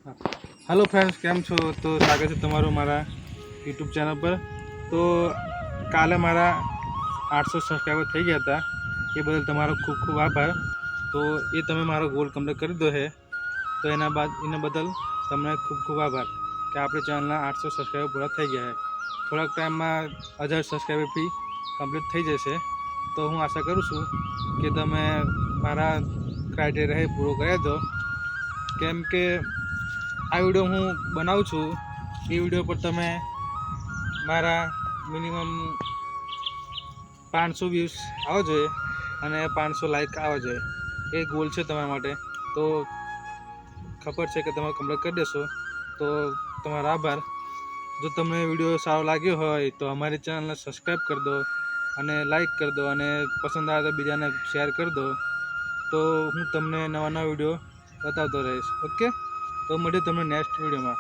Hello friends, केम छो? तो स्वागत है તમારું મારા યુટ્યુબ ચેનલ પર। તો કાલે મારા 800 સબસ્ક્રાઈબર થઈ ગયા હતા, એ બદલ તમારો ખૂબ ખૂબ આભાર। તો એ તમે મારો ગોલ કમ્પ્લીટ કરી દો છે, તો એના બદલ તમને ખૂબ ખૂબ આભાર કે આપણી ચેનલના 800 સબસ્ક્રાઈબર પૂરા થઈ ગયા છે। થોડાક ટાઈમમાં 1000 સબસ્ક્રાઈબર બી કમ્પ્લીટ થઈ જશે। તો હું આશા કરું છું કે તમે મારા ક્રાઇટેરિયા પૂરો કરી દો, કેમ કે આ વિડીયો હું બનાવું છું એ વિડીયો પર તમે મારા મિનિમમ 500 વ્યૂઝ આવવા જોઈએ અને 500 લાઈક આવવા જોઈએ, એ ગોલ છે તમારા માટે। તો ખબર છે કે તમે કમ્પ્લીટ કરી દેશો, તો તમારો આભાર। જો તમને વિડીયો સારો લાગ્યો હોય તો અમારી ચેનલને સબસ્ક્રાઈબ કરી દો અને લાઈક કરી દો, અને પસંદ આવે તો બીજાને શેર કરી દો। તો હું તમને નવા નવા વિડીયો બતાવતો રહીશ। ઓકે, તો મળીએ તમને નેક્સ્ટ વિડીયોમાં।